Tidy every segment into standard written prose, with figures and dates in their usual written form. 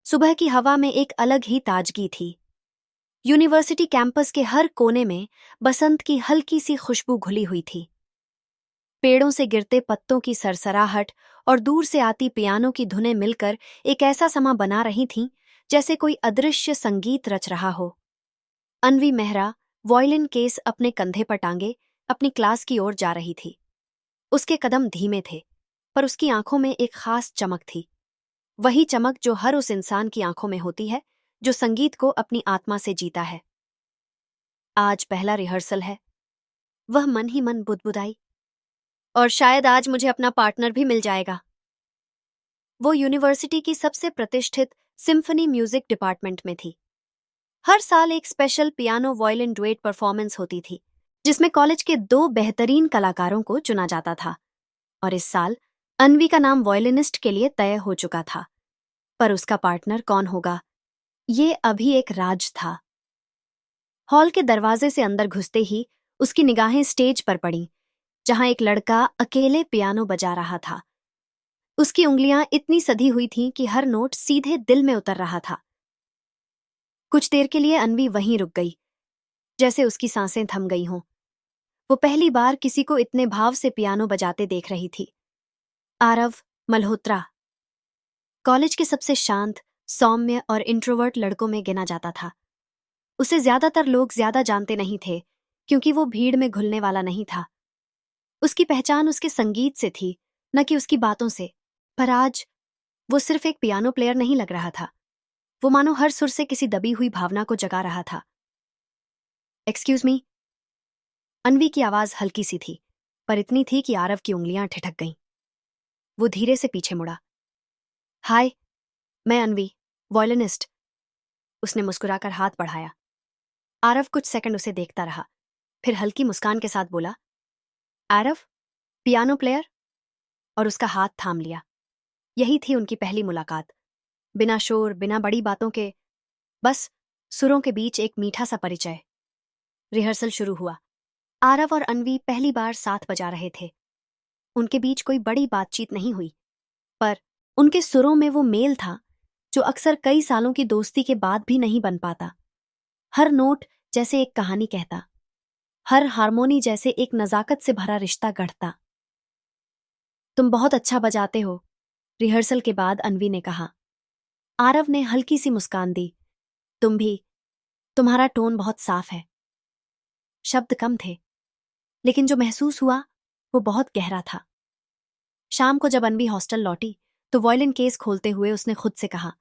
सुबह की हवा में एक अलग ही ताजगी थी। यूनिवर्सिटी कैंपस के हर कोने में बसंत की हल्की सी खुशबू घुली हुई थी। पेड़ों से गिरते पत्तों की सरसराहट और दूर से आती पियानो की धुनें मिलकर एक ऐसा समा बना रही थीं जैसे कोई अदृश्य संगीत रच रहा हो। अन्वी मेहरा वॉयलिन केस अपने कंधे पर टांगे अपनी क्लास की ओर जा रही थी। उसके कदम धीमे थे, पर उसकी आंखों में एक खास चमक थी। वही चमक जो हर उस इंसान की आंखों में होती है जो संगीत को अपनी आत्मा से जीता है। आज पहला रिहर्सल है, वह मन ही मन बुदबुदाई। और शायद आज मुझे अपना पार्टनर भी मिल जाएगा। वो यूनिवर्सिटी की सबसे प्रतिष्ठित सिम्फनी म्यूजिक डिपार्टमेंट में थी। हर साल एक special piano violin duet performance होती थी, जिसमें कॉलेज के दो बेहतरीन कलाकारों को चुना जाता था। और इस साल अन्वी का नाम वॉयलिनिस्ट के लिए तय हो चुका था, पर उसका पार्टनर कौन होगा, ये अभी एक राज था। हॉल के दरवाजे से अंदर घुसते ही उसकी निगाहें स्टेज पर पड़ीं, जहां एक लड़का अकेले पियानो बजा रहा था। उसकी उंगलियां इतनी सधी हुई थीं कि हर नोट सीधे दिल में उतर रहा था। कुछ देर के लिए अन्वी वहीं रुक गई, जैसे उसकी सांसें थम गई हों। वो पहली बार किसी को इतने भाव से पियानो बजाते देख रही थी। आरव मल्होत्रा कॉलेज के सबसे शांत, सौम्य और इंट्रोवर्ट लड़कों में गिना जाता था। उसे ज्यादातर लोग ज्यादा जानते नहीं थे, क्योंकि वो भीड़ में घुलने वाला नहीं था। उसकी पहचान उसके संगीत से थी, न कि उसकी बातों से। पर आज वो सिर्फ एक पियानो प्लेयर नहीं लग रहा था। वो मानो हर सुर से किसी दबी हुई भावना को जगा रहा था। Excuse me. अन्वी की आवाज हल्की सी थी, पर इतनी थी कि आरव की उंगलियां ठिठक गईं। वो धीरे से पीछे मुड़ा। हाय, मैं अन्वी, वॉयलिनिस्ट। उसने मुस्कुराकर हाथ बढ़ाया। आरव कुछ सेकंड उसे देखता रहा, फिर हल्की मुस्कान के साथ बोला, आरव, पियानो प्लेयर? और उसका हाथ थाम लिया। यही थी उनकी पहली मुलाकात। बिना शोर, बिना बड़ी बातों के, बस सुरों के बीच एक मीठा सा परिचय। रिहर्सल शुरू हुआ। आरव और अन्वी पहली बार साथ बजा रहे थे। उनके बीच कोई बड़ी बातचीत नहीं हुई, पर उनके सुरों में वो मेल था जो अक्सर कई सालों की दोस्ती के बाद भी नहीं बन पाता। हर नोट जैसे एक कहानी कहता, हर हारमोनी जैसे एक नजाकत से भरा रिश्ता गढ़ता। तुम बहुत अच्छा बजाते हो, रिहर्सल के बाद अन्वी ने कहा। आरव ने हल्की सी मुस्कान दी। तुम भी, तुम्हारा टोन बहुत साफ है। शब्द कम थे, लेकिन जो महसूस हुआ वो बहुत गहरा था। शाम को जब अन्वी हॉस्टल लौटी तो वॉयलिन केस खोलते हुए उसने खुद से कहा,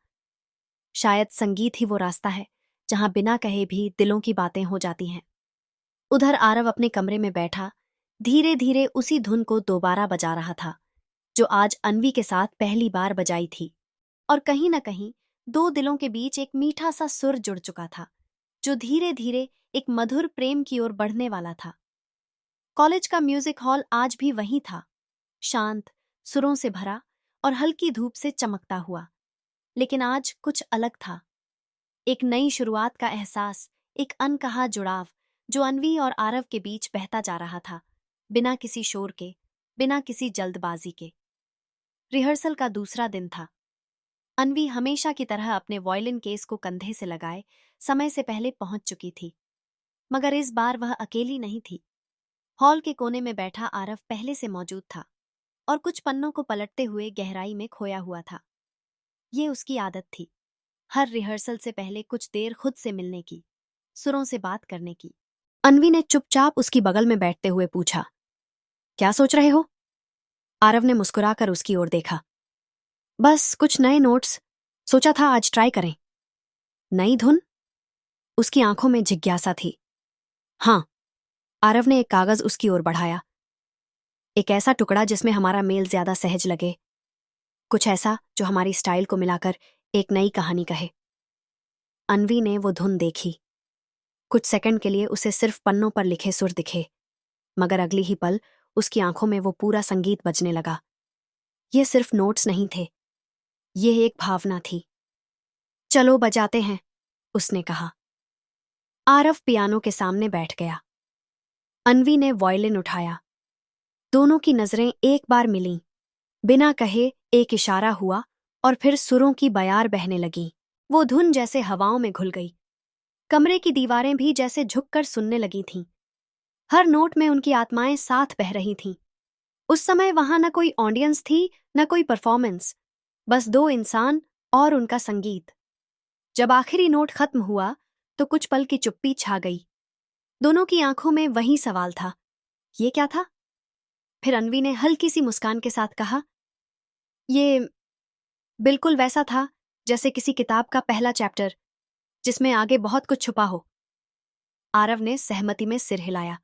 शायद संगीत ही वो रास्ता है जहां बिना कहे भी दिलों की बातें हो जाती हैं। उधर आरव अपने कमरे में बैठा धीरे धीरे उसी धुन को दोबारा बजा रहा था जो आज अन्वी के साथ पहली बार बजाई थी। और कहीं न कहीं दो दिलों के बीच एक मीठा सा सुर जुड़ चुका था, जो धीरे धीरे एक मधुर प्रेम की ओर बढ़ने वाला था। कॉलेज का म्यूजिक हॉल आज भी वही था, शांत, सुरों से भरा और हल्की धूप से चमकता हुआ। लेकिन आज कुछ अलग था। एक नई शुरुआत का एहसास, एक अनकहा जुड़ाव जो अन्वी और आरव के बीच बहता जा रहा था, बिना किसी शोर के, बिना किसी जल्दबाजी के। रिहर्सल का दूसरा दिन था। अन्वी हमेशा की तरह अपने वॉयलिन केस को कंधे से लगाए समय से पहले पहुंच चुकी थी, मगर इस बार वह अकेली नहीं थी। हॉल के कोने में बैठा आरव पहले से मौजूद था और कुछ पन्नों को पलटते हुए गहराई में खोया हुआ था। ये उसकी आदत थी, हर रिहर्सल से पहले कुछ देर खुद से मिलने की, सुरों से बात करने की। अन्वी ने चुपचाप उसकी बगल में बैठते हुए पूछा, क्या सोच रहे हो? आरव ने मुस्कुराकर उसकी ओर देखा। बस कुछ नए नोट्स, सोचा था आज ट्राई करें। नई धुन? उसकी आंखों में जिज्ञासा थी। हाँ, आरव ने एक कागज उसकी ओर बढ़ाया। एक ऐसा टुकड़ा जिसमें हमारा मेल ज्यादा सहज लगे, कुछ ऐसा जो हमारी स्टाइल को मिलाकर एक नई कहानी कहे। अन्वी ने वो धुन देखी। कुछ सेकंड के लिए उसे सिर्फ पन्नों पर लिखे सुर दिखे, मगर अगली ही पल उसकी आंखों में वो पूरा संगीत बजने लगा। ये सिर्फ नोट्स नहीं थे, ये एक भावना थी। चलो बजाते हैं, उसने कहा। आरव पियानो के सामने बैठ गया। अन्वी ने वॉयलिन उठाया। दोनों की नजरें एक बार मिलीं। बिना कहे एक इशारा हुआ और फिर सुरों की बयार बहने लगी। वो धुन जैसे हवाओं में घुल गई। कमरे की दीवारें भी जैसे झुककर सुनने लगी थीं। हर नोट में उनकी आत्माएं साथ बह रही थीं। उस समय वहां न कोई ऑडियंस थी, न कोई परफॉर्मेंस, बस दो इंसान और उनका संगीत। जब आखिरी नोट खत्म हुआ तो कुछ पल की चुप्पी छा गई। दोनों की आंखों में वही सवाल था, ये क्या था? फिर अन्वी ने हल्की सी मुस्कान के साथ कहा, ये बिल्कुल वैसा था जैसे किसी किताब का पहला चैप्टर जिसमें आगे बहुत कुछ छुपा हो। आरव ने सहमति में सिर हिलाया।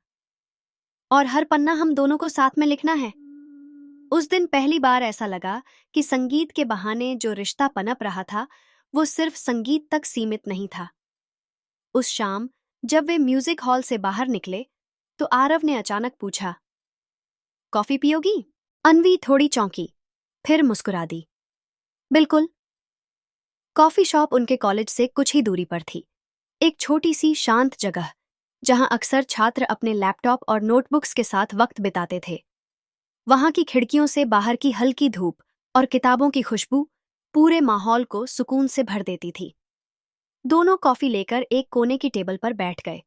और हर पन्ना हम दोनों को साथ में लिखना है। उस दिन पहली बार ऐसा लगा कि संगीत के बहाने जो रिश्ता पनप रहा था वो सिर्फ संगीत तक सीमित नहीं था। उस शाम जब वे म्यूजिक हॉल से बाहर निकले तो आरव ने अचानक पूछा, कॉफी पियोगी? अन्वी थोड़ी चौंकी, फिर मुस्कुरा दी। बिल्कुल। कॉफी शॉप उनके कॉलेज से कुछ ही दूरी पर थी। एक छोटी सी शांत जगह जहां अक्सर छात्र अपने लैपटॉप और नोटबुक्स के साथ वक्त बिताते थे। वहां की खिड़कियों से बाहर की हल्की धूप और किताबों की खुशबू पूरे माहौल को सुकून से भर देती थी। दोनों कॉफी लेकर एक कोने की टेबल पर बैठ गए।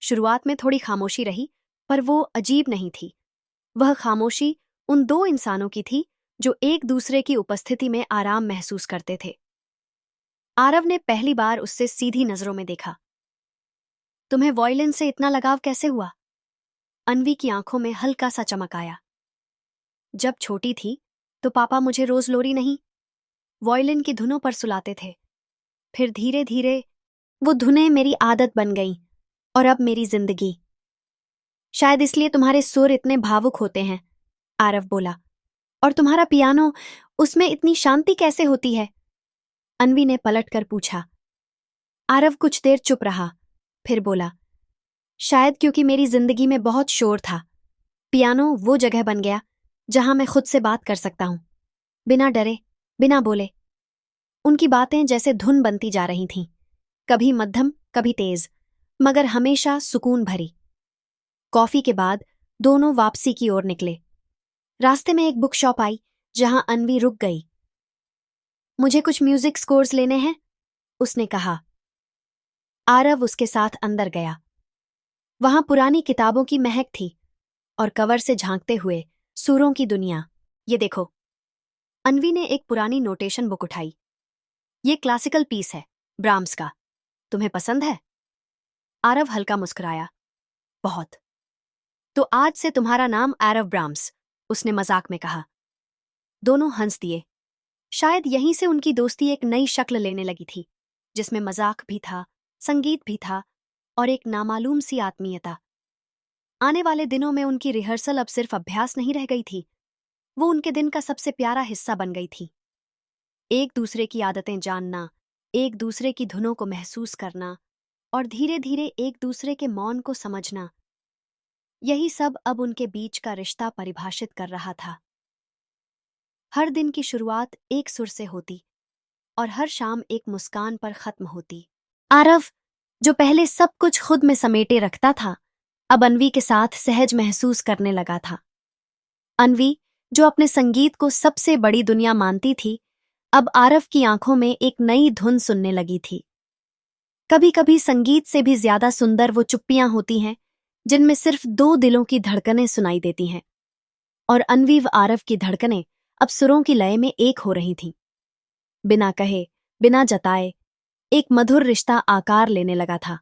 शुरुआत में थोड़ी खामोशी रही, पर वो अजीब नहीं थी। वह खामोशी उन दो इंसानों की थी जो एक दूसरे की उपस्थिति में आराम महसूस करते थे। आरव ने पहली बार उससे सीधी नजरों में देखा। तुम्हें वॉयलिन से इतना लगाव कैसे हुआ? अन्वी की आंखों में हल्का सा चमक आया। जब छोटी थी तो पापा मुझे रोज लोरी नहीं, वॉयलिन की धुनों पर सुलाते थे। फिर धीरे धीरे वो धुनें मेरी आदत बन गईं और अब मेरी जिंदगी। शायद इसलिए तुम्हारे सुर इतने भावुक होते हैं, आरव बोला। और तुम्हारा पियानो, उसमें इतनी शांति कैसे होती है? अन्वी ने पलटकर पूछा। आरव कुछ देर चुप रहा, फिर बोला, शायद क्योंकि मेरी जिंदगी में बहुत शोर था। पियानो वो जगह बन गया जहां मैं खुद से बात कर सकता हूं, बिना डरे, बिना बोले। उनकी बातें जैसे धुन बनती जा रही थीं, कभी मध्यम, कभी तेज, मगर हमेशा सुकून भरी। कॉफी के बाद दोनों वापसी की ओर निकले। रास्ते में एक बुक शॉप आई जहां अन्वी रुक गई। मुझे कुछ म्यूजिक स्कोर्स लेने हैं, उसने कहा। आरव उसके साथ अंदर गया। वहां पुरानी किताबों की महक थी और कवर से झांकते हुए सुरों की दुनिया। ये देखो। अन्वी ने एक पुरानी नोटेशन बुक उठाई। ये क्लासिकल पीस है, ब्राह्म्स का। तुम्हें पसंद है? आरव हल्का मुस्कुराया। बहुत। तो आज से तुम्हारा नाम आरव ब्राह्म्स, उसने मजाक में कहा। दोनों हंस दिए। शायद यहीं से उनकी दोस्ती एक नई शक्ल लेने लगी थी, जिसमें मजाक भी था, संगीत भी था और एक नामालूम सी आत्मीयता। आने वाले दिनों में उनकी रिहर्सल अब सिर्फ अभ्यास नहीं रह गई थी, वो उनके दिन का सबसे प्यारा हिस्सा बन गई थी। एक दूसरे की आदतें जानना, एक दूसरे की धुनों को महसूस करना और धीरे धीरे एक दूसरे के मौन को समझना, यही सब अब उनके बीच का रिश्ता परिभाषित कर रहा था। हर दिन की शुरुआत एक सुर से होती और हर शाम एक मुस्कान पर खत्म होती। आरव, जो पहले सब कुछ खुद में समेटे रखता था, अब अन्वी के साथ सहज महसूस करने लगा था। अन्वी, जो अपने संगीत को सबसे बड़ी दुनिया मानती थी, अब आरव की आंखों में एक नई धुन सुनने लगी थी। कभी कभी संगीत से भी ज्यादा सुंदर वो चुप्पियां होती हैं जिनमें सिर्फ दो दिलों की धड़कनें सुनाई देती हैं। और अन्वी व आरव की धड़कनें अब सुरों की लय में एक हो रही थीं। बिना कहे, बिना जताए, एक मधुर रिश्ता आकार लेने लगा था,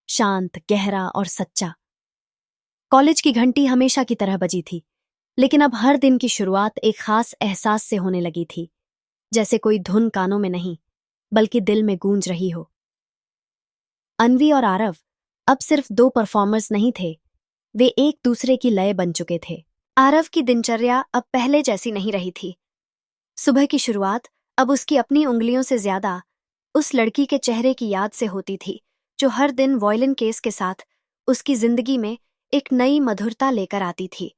शांत, गहरा और सच्चा। कॉलेज की घंटी हमेशा की तरह बजी थी, लेकिन अब हर दिन की शुरुआत एक खास एहसास से होने लगी थी, जैसे कोई धुन कानों में नहीं, बल्कि दिल में गूंज रही हो। अन्वी और आरव अब सिर्फ दो परफॉर्मर्स नहीं थे, वे एक दूसरे की लय बन चुके थे। आरव की दिनचर्या अब पहले जैसी नहीं रही थी। सुबह की शुरुआत अब उसकी अपनी उंगलियों से ज्यादा उस लड़की के चेहरे की याद से होती थी जो हर दिन वॉयलिन केस के साथ उसकी जिंदगी में एक नई मधुरता लेकर आती थी।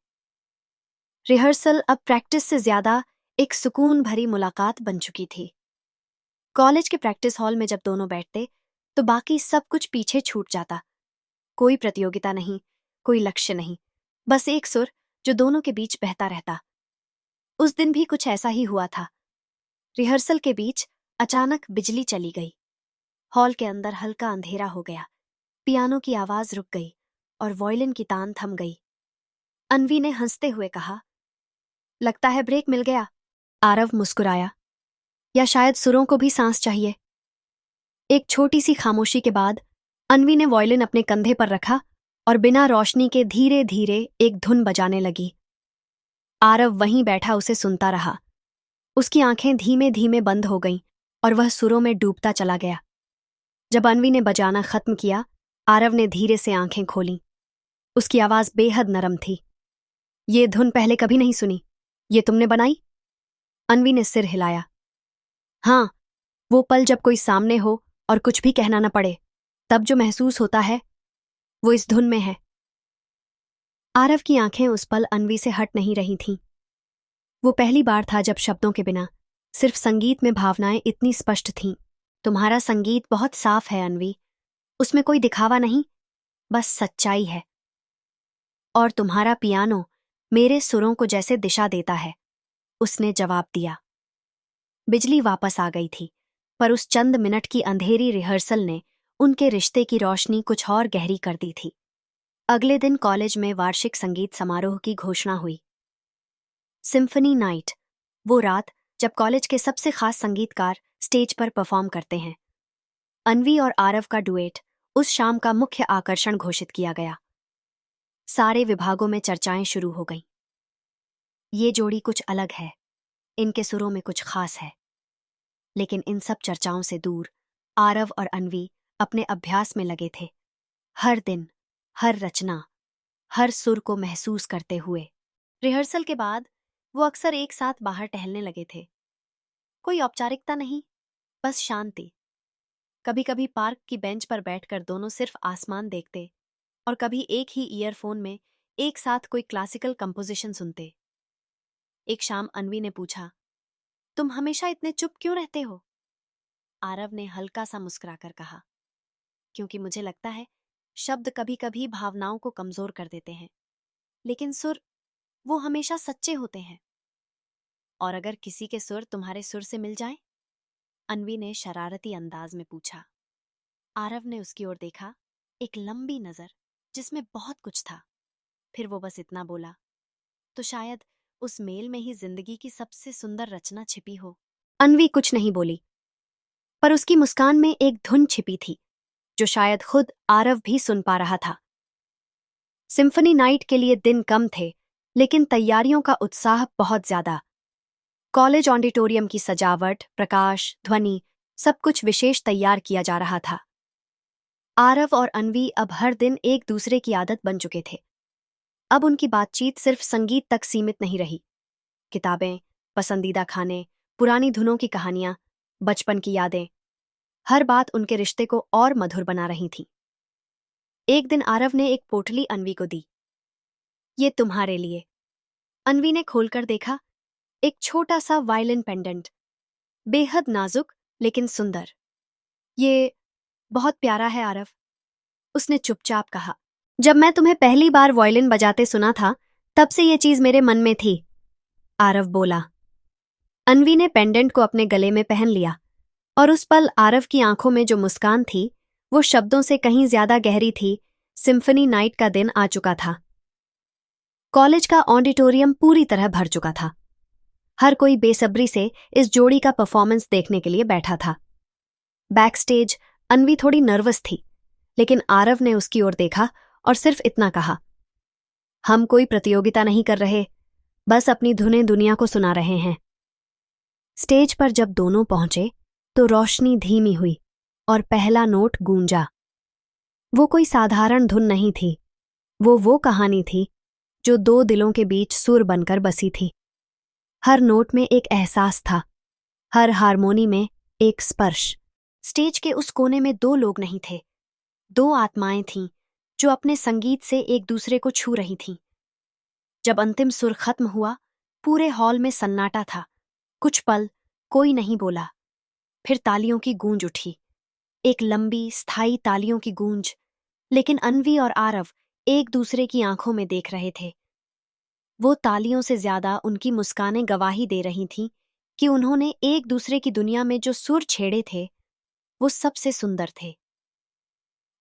रिहर्सल अब प्रैक्टिस से ज्यादा एक सुकून भरी मुलाकात बन चुकी थी। कॉलेज के प्रैक्टिस हॉल में जब दोनों बैठते तो बाकी सब कुछ पीछे छूट जाता। कोई प्रतियोगिता नहीं, कोई लक्ष्य नहीं, बस एक सुर जो दोनों के बीच बहता रहता। उस दिन भी कुछ ऐसा ही हुआ था। रिहर्सल के बीच अचानक बिजली चली गई। हॉल के अंदर हल्का अंधेरा हो गया। पियानो की आवाज रुक गई और वॉयलिन की तान थम गई। अन्वी ने हंसते हुए कहा, लगता है ब्रेक मिल गया। आरव मुस्कुराया, या शायद सुरों को भी सांस चाहिए। एक छोटी सी खामोशी के बाद अन्वी ने वॉयलिन अपने कंधे पर रखा और बिना रोशनी के धीरे धीरे एक धुन बजाने लगी। आरव वहीं बैठा उसे सुनता रहा। उसकी आंखें धीमे धीमे बंद हो गईं और वह सुरों में डूबता चला गया। जब अन्वी ने बजाना खत्म किया, आरव ने धीरे से आंखें खोलीं। उसकी आवाज बेहद नरम थी। ये धुन पहले कभी नहीं सुनी। ये तुमने बनाई? अन्वी ने सिर हिलाया। हाँ, वो पल जब कोई सामने हो और कुछ भी कहना न पड़े, तब जो महसूस होता है वो इस धुन में है। आरव की आंखें उस पल अन्वी से हट नहीं रही थीं। वो पहली बार था जब शब्दों के बिना सिर्फ संगीत में भावनाएं इतनी स्पष्ट थीं। तुम्हारा संगीत बहुत साफ है अन्वी, उसमें कोई दिखावा नहीं, बस सच्चाई है। और तुम्हारा पियानो मेरे सुरों को जैसे दिशा देता है, उसने जवाब दिया। बिजली वापस आ गई थी, पर उस चंद मिनट की अंधेरी रिहर्सल ने उनके रिश्ते की रोशनी कुछ और गहरी कर दी थी। अगले दिन कॉलेज में वार्षिक संगीत समारोह की घोषणा हुई। सिम्फनी नाइट, वो रात जब कॉलेज के सबसे खास संगीतकार स्टेज पर परफॉर्म करते हैं। अन्वी और आरव का डुएट उस शाम का मुख्य आकर्षण घोषित किया गया। सारे विभागों में चर्चाएं शुरू हो गईं। ये जोड़ी कुछ अलग है, इनके सुरों में कुछ खास है। लेकिन इन सब चर्चाओं से दूर आरव और अन्वी अपने अभ्यास में लगे थे। हर दिन, हर रचना, हर सुर को महसूस करते हुए। रिहर्सल के बाद वो अक्सर एक साथ बाहर टहलने लगे थे। कोई औपचारिकता नहीं, बस शांति। कभी कभी पार्क की बेंच पर बैठकर दोनों सिर्फ आसमान देखते और कभी एक ही ईयरफोन में एक साथ कोई क्लासिकल कंपोजिशन सुनते। एक शाम अन्वी ने पूछा, तुम हमेशा इतने चुप क्यों रहते हो? आरव ने हल्का सा मुस्कुराकर कहा, क्योंकि मुझे लगता है शब्द कभी कभी भावनाओं को कमजोर कर देते हैं, लेकिन सुर, वो हमेशा सच्चे होते हैं। और अगर किसी के सुर तुम्हारे सुर से मिल जाएं? अन्वी ने शरारती अंदाज में पूछा। आरव ने उसकी ओर देखा, एक लंबी नजर जिसमें बहुत कुछ था। फिर वो बस इतना बोला, तो शायद उस मेल में ही जिंदगी की सबसे सुंदर रचना छिपी हो। अन्वी कुछ नहीं बोली, पर उसकी मुस्कान में एक धुन छिपी थी जो शायद खुद आरव भी सुन पा रहा था। सिम्फनी नाइट के लिए दिन कम थे, लेकिन तैयारियों का उत्साह बहुत ज्यादा। कॉलेज ऑडिटोरियम की सजावट, प्रकाश, ध्वनि, सब कुछ विशेष तैयार किया जा रहा था। आरव और अन्वी अब हर दिन एक दूसरे की आदत बन चुके थे। अब उनकी बातचीत सिर्फ संगीत तक सीमित नहीं रही। किताबें, पसंदीदा खाने, पुरानी धुनों की कहानियां, बचपन की यादें, हर बात उनके रिश्ते को और मधुर बना रही थी। एक दिन आरव ने एक पोटली अन्वी को दी। ये तुम्हारे लिए। अन्वी ने खोलकर देखा, एक छोटा सा वायलिन पेंडेंट, बेहद नाजुक लेकिन सुंदर। ये बहुत प्यारा है आरव, उसने चुपचाप कहा। जब मैं तुम्हें पहली बार वायलिन बजाते सुना था, तब से ये चीज मेरे मन में थी, आरव बोला। अन्वी ने पेंडेंट को अपने गले में पहन लिया और उस पल आरव की आंखों में जो मुस्कान थी वो शब्दों से कहीं ज्यादा गहरी थी। सिम्फनी नाइट का दिन आ चुका था। कॉलेज का ऑडिटोरियम पूरी तरह भर चुका था। हर कोई बेसब्री से इस जोड़ी का परफॉर्मेंस देखने के लिए बैठा था। बैक स्टेज अन्वी थोड़ी नर्वस थी, लेकिन आरव ने उसकी ओर देखा और सिर्फ इतना कहा, हम कोई प्रतियोगिता नहीं कर रहे, बस अपनी धुनें दुनिया को सुना रहे हैं। स्टेज पर जब दोनों पहुंचे तो रोशनी धीमी हुई और पहला नोट गूंजा। वो कोई साधारण धुन नहीं थी, वो कहानी थी जो दो दिलों के बीच सुर बनकर बसी थी। हर नोट में एक एहसास था, हर हारमोनी में एक स्पर्श। स्टेज के उस कोने में दो लोग नहीं थे, दो आत्माएं थीं जो अपने संगीत से एक दूसरे को छू रही थीं। जब अंतिम सुर खत्म हुआ, पूरे हॉल में सन्नाटा था। कुछ पल कोई नहीं बोला, फिर तालियों की गूंज उठी, एक लंबी स्थायी तालियों की गूंज। लेकिन अन्वी और आरव एक दूसरे की आंखों में देख रहे थे। वो तालियों से ज्यादा उनकी मुस्कानें गवाही दे रही थीं कि उन्होंने एक दूसरे की दुनिया में जो सुर छेड़े थे वो सबसे सुंदर थे।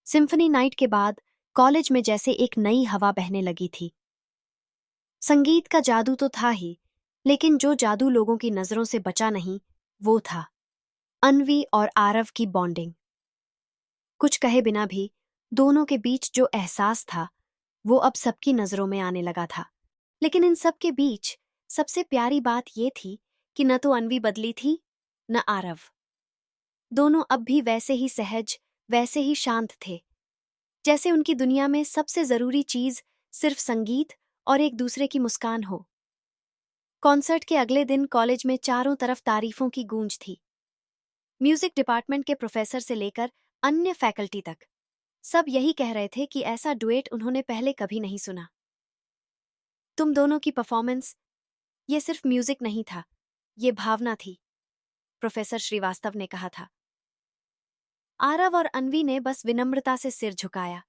सिम्फनी नाइट के बाद कॉलेज में जैसे एक नई हवा बहने लगी थी। संगीत का जादू तो था ही, लेकिन जो जादू लोगों की नजरों से बचा नहीं वो था अन्वी और आरव की बॉन्डिंग। कुछ कहे बिना भी दोनों के बीच जो एहसास था वो अब सबकी नजरों में आने लगा था। लेकिन इन सब के बीच सबसे प्यारी बात ये थी कि न तो अन्वी बदली थी न आरव। दोनों अब भी वैसे ही सहज, वैसे ही शांत थे, जैसे उनकी दुनिया में सबसे जरूरी चीज सिर्फ संगीत और एक दूसरे की मुस्कान हो। कॉन्सर्ट के अगले दिन कॉलेज में चारों तरफ तारीफों की गूंज थी। म्यूजिक डिपार्टमेंट के प्रोफेसर से लेकर अन्य फैकल्टी तक सब यही कह रहे थे कि ऐसा डुएट उन्होंने पहले कभी नहीं सुना। तुम दोनों की परफॉर्मेंस, ये सिर्फ म्यूजिक नहीं था, ये भावना थी, प्रोफेसर श्रीवास्तव ने कहा था। आरव और अन्वी ने बस विनम्रता से सिर झुकाया।